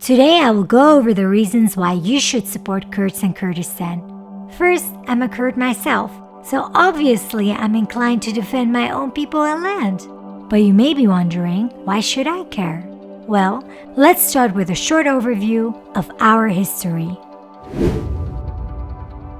Today I will go over the reasons why you should support Kurds in Kurdistan. First, I'm a Kurd myself, so obviously I'm inclined to defend my own people and land. But you may be wondering, why should I care? Well, let's start with a short overview of our history.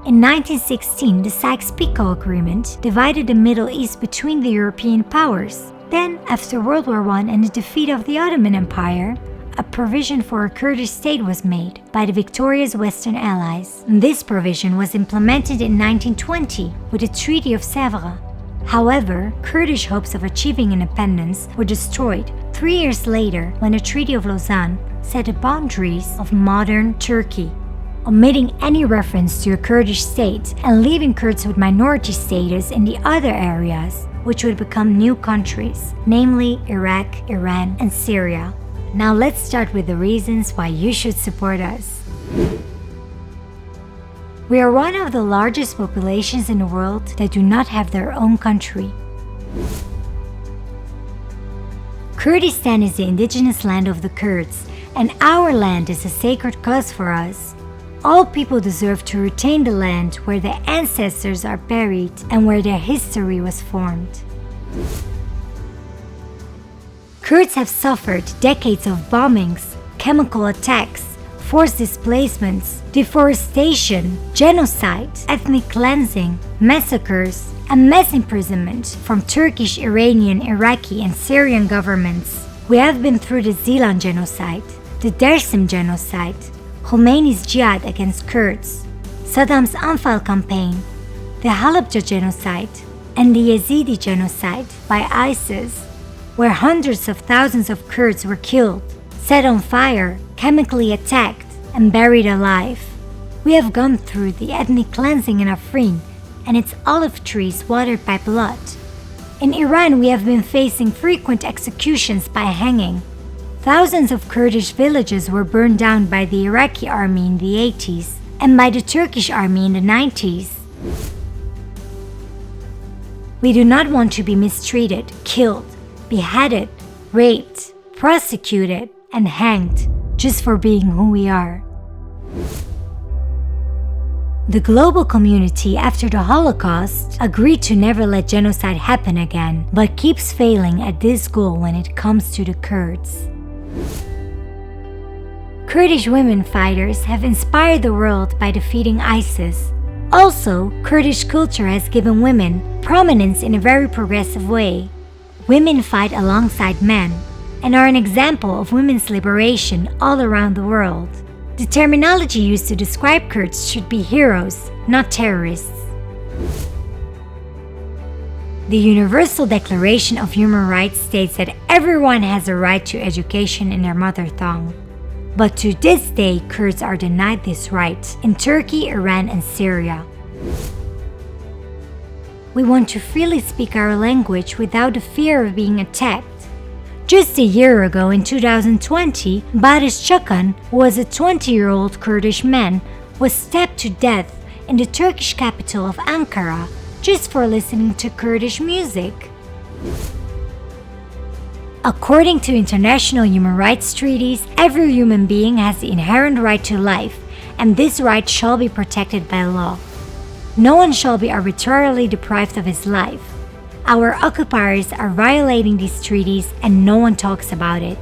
In 1916, the Sykes-Picot Agreement divided the Middle East between the European powers. Then, after World War I and the defeat of the Ottoman Empire, a provision for a Kurdish state was made by the victorious Western Allies. This provision was implemented in 1920 with the Treaty of Sèvres. However, Kurdish hopes of achieving independence were destroyed 3 years later when the Treaty of Lausanne set the boundaries of modern Turkey, omitting any reference to a Kurdish state and leaving Kurds with minority status in the other areas, which would become new countries, namely Iraq, Iran, and Syria. Now let's start with the reasons why you should support us. We are one of the largest populations in the world that do not have their own country. Kurdistan is the indigenous land of the Kurds, and our land is a sacred cause for us. All people deserve to retain the land where their ancestors are buried and where their history was formed. Kurds have suffered decades of bombings, chemical attacks, forced displacements, deforestation, genocide, ethnic cleansing, massacres, and mass imprisonment from Turkish, Iranian, Iraqi, and Syrian governments. We have been through the Zilan genocide, the Dersim genocide, Khomeini's jihad against Kurds, Saddam's Anfal campaign, the Halabja genocide, and the Yazidi genocide by ISIS, where hundreds of thousands of Kurds were killed, set on fire, chemically attacked, and buried alive. We have gone through the ethnic cleansing in Afrin and its olive trees watered by blood. In Iran, we have been facing frequent executions by hanging. Thousands of Kurdish villages were burned down by the Iraqi army in the 80s and by the Turkish army in the 90s. We do not want to be mistreated, killed, beheaded, raped, prosecuted, and hanged just for being who we are. The global community after the Holocaust agreed to never let genocide happen again, but keeps failing at this goal when it comes to the Kurds. Kurdish women fighters have inspired the world by defeating ISIS. Also, Kurdish culture has given women prominence in a very progressive way. Women fight alongside men and are an example of women's liberation all around the world. The terminology used to describe Kurds should be heroes, not terrorists. The Universal Declaration of Human Rights states that everyone has a right to education in their mother tongue. But to this day, Kurds are denied this right in Turkey, Iran, and Syria. We want to freely speak our language without the fear of being attacked. Just a year ago, in 2020, Barış Çakan, who was a 20-year-old Kurdish man, was stabbed to death in the Turkish capital of Ankara just for listening to Kurdish music. According to international human rights treaties, every human being has the inherent right to life, and this right shall be protected by law. No one shall be arbitrarily deprived of his life. Our occupiers are violating these treaties and no one talks about it.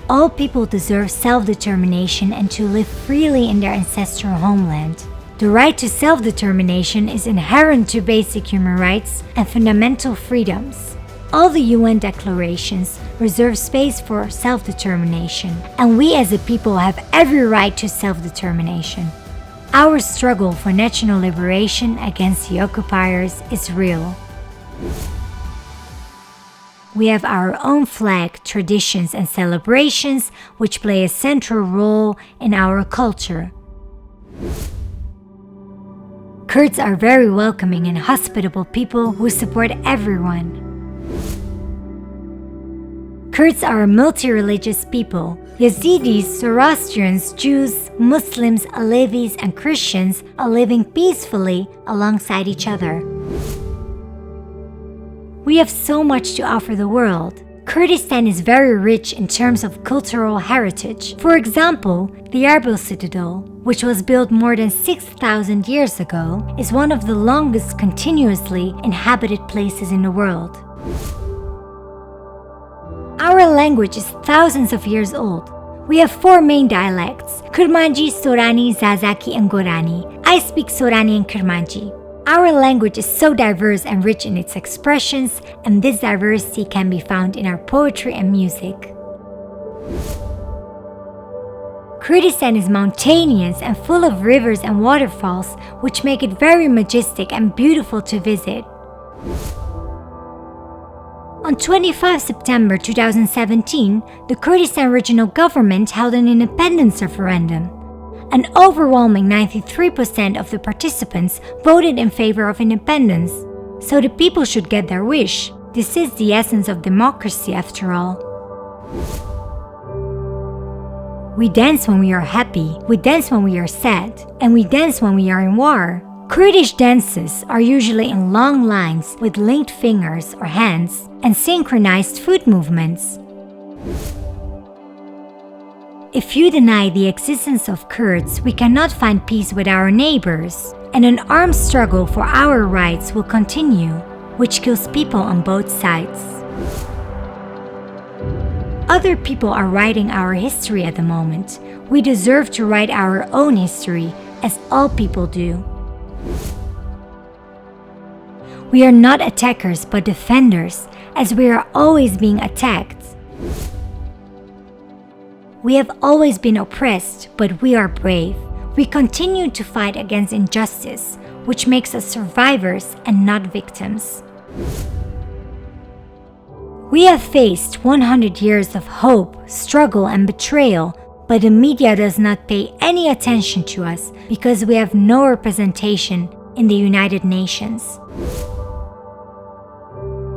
All people deserve self-determination and to live freely in their ancestral homeland. The right to self-determination is inherent to basic human rights and fundamental freedoms. All the UN declarations reserve space for self-determination, and we as a people have every right to self-determination. Our struggle for national liberation against the occupiers is real. We have our own flag, traditions, and celebrations which play a central role in our culture. Kurds are very welcoming and hospitable people who support everyone. Kurds are a multi-religious people. Yazidis, Zoroastrians, Jews, Muslims, Alevis, and Christians are living peacefully alongside each other. We have so much to offer the world. Kurdistan is very rich in terms of cultural heritage. For example, the Erbil Citadel, which was built more than 6,000 years ago, is one of the longest continuously inhabited places in the world. Our language is thousands of years old. We have 4 main dialects: Kurmanji, Sorani, Zazaki, and Gorani. I speak Sorani and Kurmanji. Our language is so diverse and rich in its expressions, and this diversity can be found in our poetry and music. Kurdistan is mountainous and full of rivers and waterfalls, which make it very majestic and beautiful to visit. On 25 September 2017, the Kurdistan Regional Government held an independence referendum. An overwhelming 93% of the participants voted in favor of independence, so the people should get their wish. This is the essence of democracy after all. We dance when we are happy, we dance when we are sad, and we dance when we are in war. Kurdish dances are usually in long lines with linked fingers or hands and synchronized foot movements. If you deny the existence of Kurds, we cannot find peace with our neighbors, and an armed struggle for our rights will continue, which kills people on both sides. Other people are writing our history at the moment. We deserve to write our own history, as all people do. We are not attackers but defenders, as we are always being attacked. We have always been oppressed, but we are brave. We continue to fight against injustice, which makes us survivors and not victims. We have faced 100 years of hope, struggle, and betrayal, but the media does not pay any attention to us because we have no representation in the United Nations.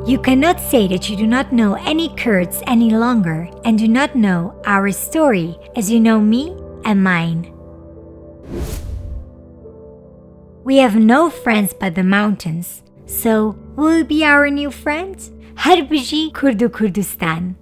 You cannot say that you do not know any Kurds any longer and do not know our story as you know me and mine. We have no friends but the mountains, so will you be our new friend? Harbiji Kurdu Kurdistan.